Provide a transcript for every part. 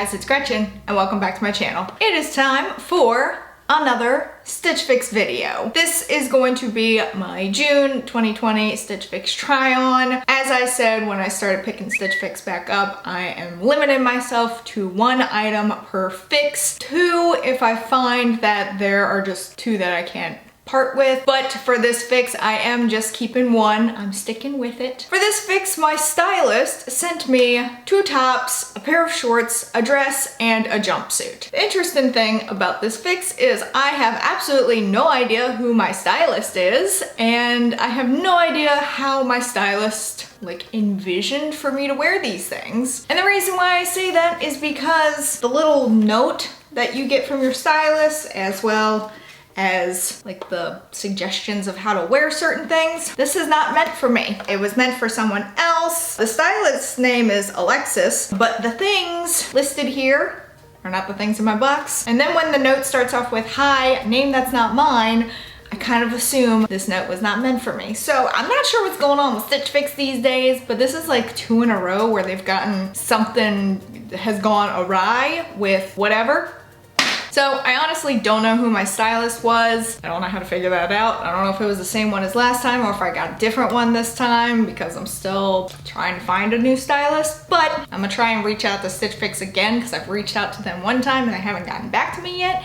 guys, it's Gretchen and welcome back to my channel. It is time for another Stitch Fix video. This is going to be my June 2020 Stitch Fix try on. As I said when I started picking Stitch Fix back up, I am limiting myself to one item per fix. Two, if I find that there are just two that I can't part with, but for this fix I am just keeping one. I'm sticking with it. For this fix, my stylist sent me two tops, a pair of shorts, a dress, and a jumpsuit. The interesting thing about this fix is I have absolutely no idea who my stylist is, and I have no idea how my stylist envisioned for me to wear these things. And the reason why I say that is because the little note that you get from your stylist, as well as the suggestions of how to wear certain things, this is not meant for me. It was meant for someone else. The stylist's name is Alexis, but the things listed here are not the things in my box. And then when the note starts off with, "Hi, name that's not mine," I kind of assume this note was not meant for me. So I'm not sure what's going on with Stitch Fix these days, but this is like 2 in a row where they've gotten something has gone awry with whatever. So I honestly don't know who my stylist was. I don't know how to figure that out. I don't know if it was the same one as last time or if I got a different one this time because I'm still trying to find a new stylist, but I'm gonna try and reach out to Stitch Fix again because I've reached out to them one time and they haven't gotten back to me yet.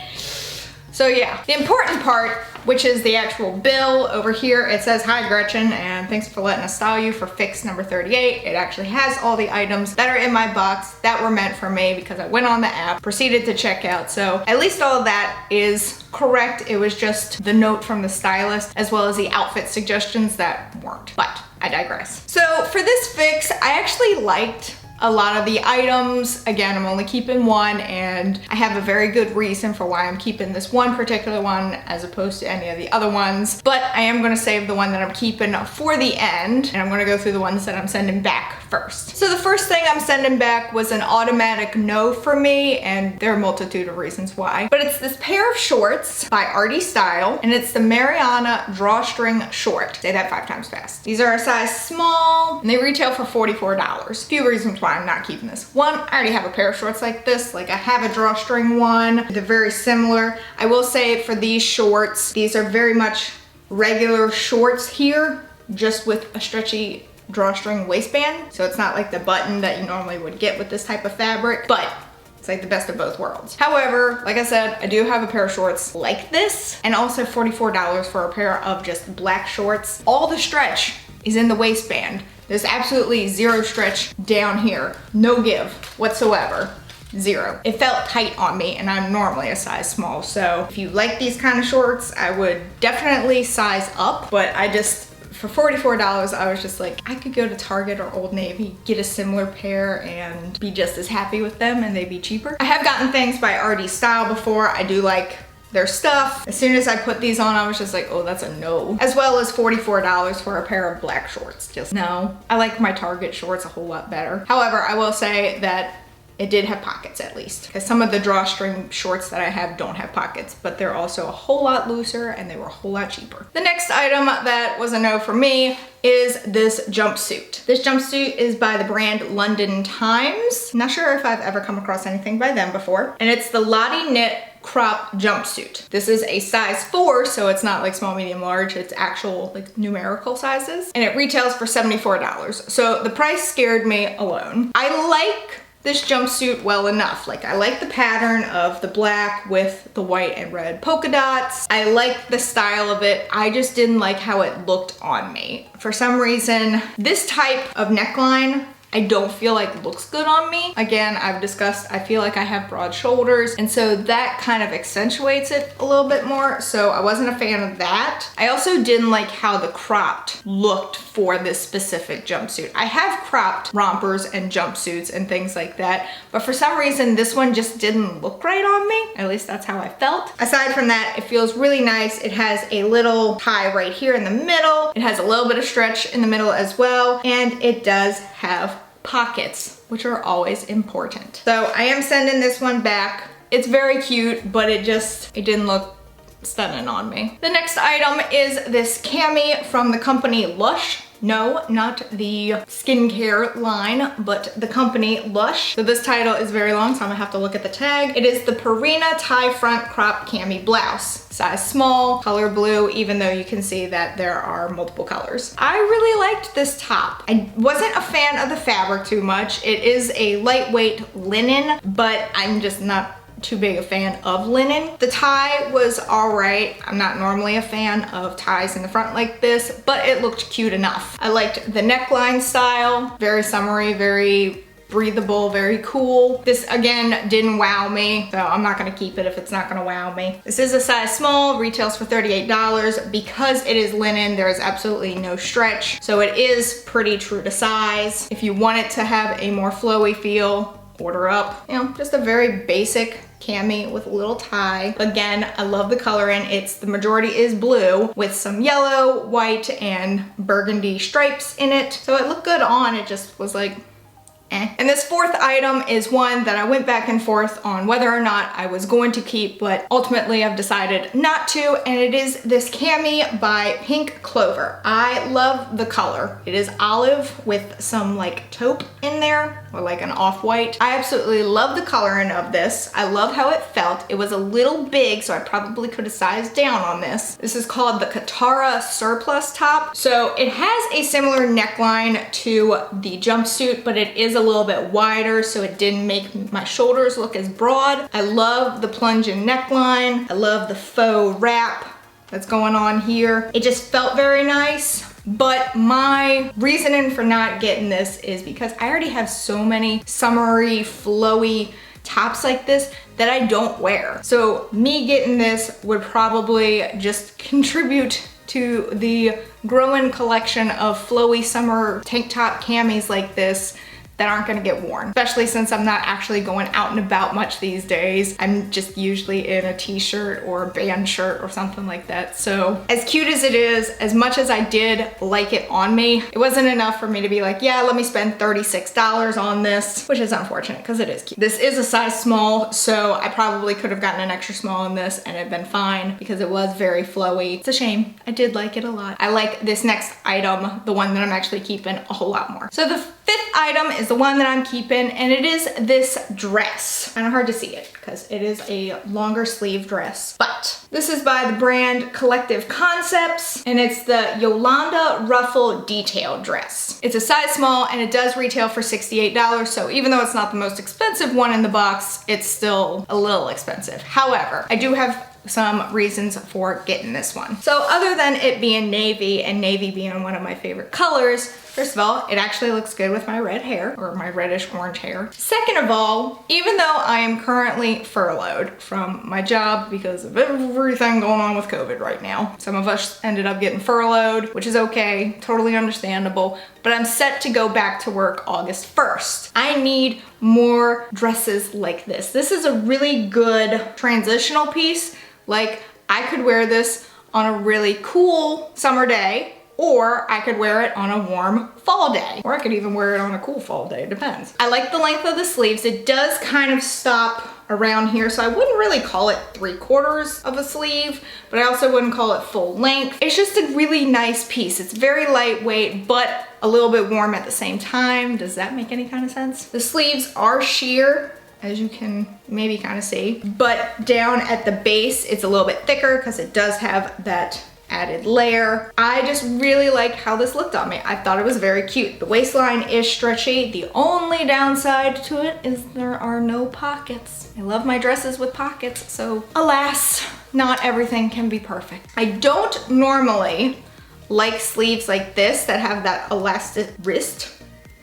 So yeah, the important part, which is the actual bill over here, it says, "Hi Gretchen, and thanks for letting us style you for fix number 38. It actually has all the items that are in my box that were meant for me because I went on the app, proceeded to check out." So at least all of that is correct. It was just the note from the stylist as well as the outfit suggestions that weren't, but I digress. So for this fix, I actually liked a lot of the items. Again, I'm only keeping one and I have a very good reason for why I'm keeping this one particular one as opposed to any of the other ones, but I am gonna save the one that I'm keeping for the end, and I'm gonna go through the ones that I'm sending back first. So the first thing I'm sending back was an automatic no for me, and there are a multitude of reasons why, but it's this pair of shorts by Artie Style, and it's the Mariana Drawstring short. Say that 5 times fast. These are a size small and they retail for $44. A few reasons why I'm not keeping this. One, I already have a pair of shorts like this. I have a drawstring one. They're very similar. I will say for these shorts, these are very much regular shorts here, just with a stretchy drawstring waistband. So it's not like the button that you normally would get with this type of fabric, but it's like the best of both worlds. However, like I said, I do have a pair of shorts like this, and also $44 for a pair of just black shorts. All the stretch is in the waistband. There's absolutely zero stretch down here. No give whatsoever. Zero. It felt tight on me, and I'm normally a size small, so if you like these kind of shorts, I would definitely size up, but for $44, I was just like, I could go to Target or Old Navy, get a similar pair and be just as happy with them, and they'd be cheaper. I have gotten things by Artie Style before. I do like their stuff. As soon as I put these on, I was just like, oh, that's a no. As well as $44 for a pair of black shorts. Just no. I like my Target shorts a whole lot better. However, I will say that it did have pockets at least, because some of the drawstring shorts that I have don't have pockets, but they're also a whole lot looser and they were a whole lot cheaper. The next item that was a no for me is this jumpsuit. This jumpsuit is by the brand London Times. Not sure if I've ever come across anything by them before. And it's the Lottie knit crop jumpsuit. This is a size 4, so it's not like small, medium, large. It's actual numerical sizes. And it retails for $74. So the price scared me alone. I like this jumpsuit well enough. I like the pattern of the black with the white and red polka dots. I like the style of it. I just didn't like how it looked on me. For some reason, this type of neckline I don't feel like looks good on me. Again, I've discussed, I feel like I have broad shoulders, and so that kind of accentuates it a little bit more, so I wasn't a fan of that. I also didn't like how the cropped looked for this specific jumpsuit. I have cropped rompers and jumpsuits and things like that, but for some reason this one just didn't look right on me. At least that's how I felt. Aside from that, it feels really nice. It has a little tie right here in the middle. It has a little bit of stretch in the middle as well, and it does have pockets, which are always important. So I am sending this one back. It's very cute, but it didn't look stunning on me. The next item is this Cami from the company Lush. No, not the skincare line, but the company Lush. So this title is very long, so I'm gonna have to look at the tag. It is the Purina tie front crop cami blouse. Size small, color blue, even though you can see that there are multiple colors. I really liked this top. I wasn't a fan of the fabric too much. It is a lightweight linen, but I'm just not too big a fan of linen. The tie was all right. I'm not normally a fan of ties in the front like this, but it looked cute enough. I liked the neckline style, very summery, very breathable, very cool. This again didn't wow me, so I'm not gonna keep it if it's not gonna wow me. This is a size small, retails for $38. Because it is linen, there is absolutely no stretch, so it is pretty true to size. If you want it to have a more flowy feel, order up. You know, just a very basic cami with a little tie. Again, I love the coloring. The majority is blue with some yellow, white, and burgundy stripes in it. So it looked good on, it just was like, eh. And this fourth item is one that I went back and forth on whether or not I was going to keep, but ultimately I've decided not to, and it is this cami by Pink Clover. I love the color. It is olive with some like taupe in there, or like an off-white. I absolutely love the coloring of this. I love how it felt. It was a little big, so I probably could have sized down on this. This is called the Katara Surplice top. So it has a similar neckline to the jumpsuit, but it is a little bit wider, so it didn't make my shoulders look as broad. I love the plunging neckline. I love the faux wrap that's going on here. It just felt very nice. But my reasoning for not getting this is because I already have so many summery, flowy tops like this that I don't wear. So me getting this would probably just contribute to the growing collection of flowy summer tank top camis like this that aren't gonna get worn, especially since I'm not actually going out and about much these days. I'm just usually in a t-shirt or a band shirt or something like that. So as cute as it is, as much as I did like it on me, it wasn't enough for me to be like, yeah, let me spend $36 on this, which is unfortunate because it is cute. This is a size small, so I probably could have gotten an extra small in this and it'd been fine because it was very flowy. It's a shame. I did like it a lot. I like this next item, the one that I'm actually keeping, a whole lot more. So the fifth item is the one that I'm keeping, and it is this dress. Kind of hard to see it because it is a longer sleeve dress, but this is by the brand Collective Concepts, and it's the Jolanda Ruffle detail dress. It's a size small and it does retail for $68, so even though it's not the most expensive one in the box, it's still a little expensive. However, I do have some reasons for getting this one. So other than it being navy and navy being one of my favorite colors, first of all, it actually looks good with my red hair, or my reddish orange hair. Second of all, even though I am currently furloughed from my job because of everything going on with COVID right now, some of us ended up getting furloughed, which is okay, totally understandable, but I'm set to go back to work August 1st. I need more dresses like this. This is a really good transitional piece. Like, I could wear this on a really cool summer day, or I could wear it on a warm fall day, or I could even wear it on a cool fall day, it depends. I like the length of the sleeves. It does kind of stop around here, so I wouldn't really call it 3/4 of a sleeve, but I also wouldn't call it full length. It's just a really nice piece. It's very lightweight, but a little bit warm at the same time. Does that make any kind of sense? The sleeves are sheer, as you can maybe kind of see, but down at the base, it's a little bit thicker because it does have that added layer. I just really liked how this looked on me. I thought it was very cute. The waistline is stretchy. The only downside to it is there are no pockets. I love my dresses with pockets, so alas, not everything can be perfect. I don't normally like sleeves like this that have that elastic wrist,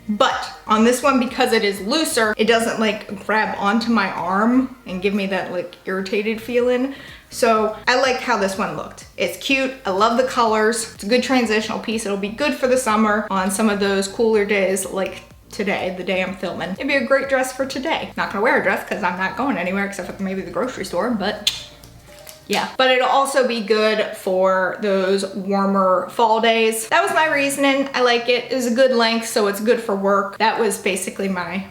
but on this one, because it is looser, it doesn't like grab onto my arm and give me that like irritated feeling. So I liked how this one looked. It's cute, I love the colors. It's a good transitional piece. It'll be good for the summer on some of those cooler days like today, the day I'm filming. It'd be a great dress for today. Not gonna wear a dress because I'm not going anywhere except for maybe the grocery store, but yeah. But it'll also be good for those warmer fall days. That was my reasoning. I like it. It was a good length, so it's good for work. That was basically my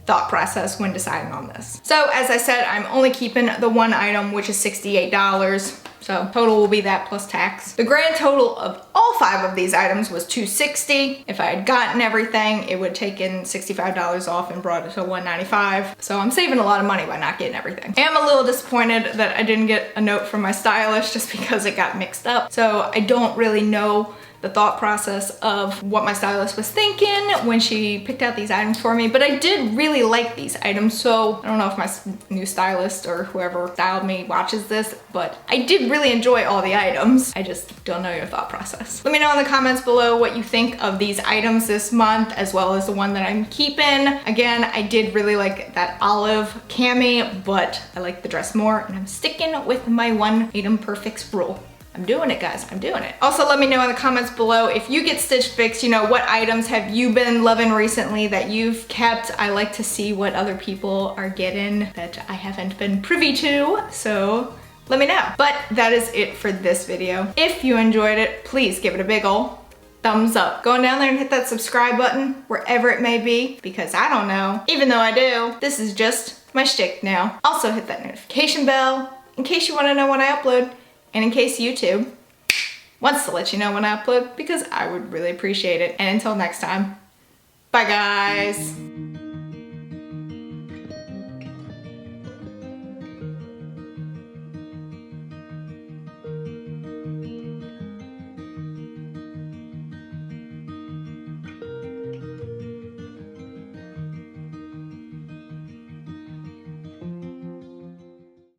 thought process when deciding on this. So as I said, I'm only keeping the one item, which is $68. So total will be that plus tax. The grand total of all 5 of these items was $260. If I had gotten everything, it would have taken $65 off and brought it to $195. So I'm saving a lot of money by not getting everything. I am a little disappointed that I didn't get a note from my stylist just because it got mixed up. So I don't really know the thought process of what my stylist was thinking when she picked out these items for me, but I did really like these items. So I don't know if my new stylist or whoever styled me watches this, but I did really enjoy all the items. I just don't know your thought process. Let me know in the comments below what you think of these items this month, as well as the one that I'm keeping. Again, I did really like that olive cami, but I like the dress more, and I'm sticking with my 1 item per fix rule. I'm doing it, guys, I'm doing it. Also, let me know in the comments below if you get Stitch Fix, you know, what items have you been loving recently that you've kept? I like to see what other people are getting that I haven't been privy to, so let me know. But that is it for this video. If you enjoyed it, please give it a big ol' thumbs up. Go down there and hit that subscribe button, wherever it may be, because I don't know. Even though I do, this is just my shtick now. Also hit that notification bell in case you wanna know when I upload, and in case YouTube wants to let you know when I upload, because I would really appreciate it. And until next time, bye guys.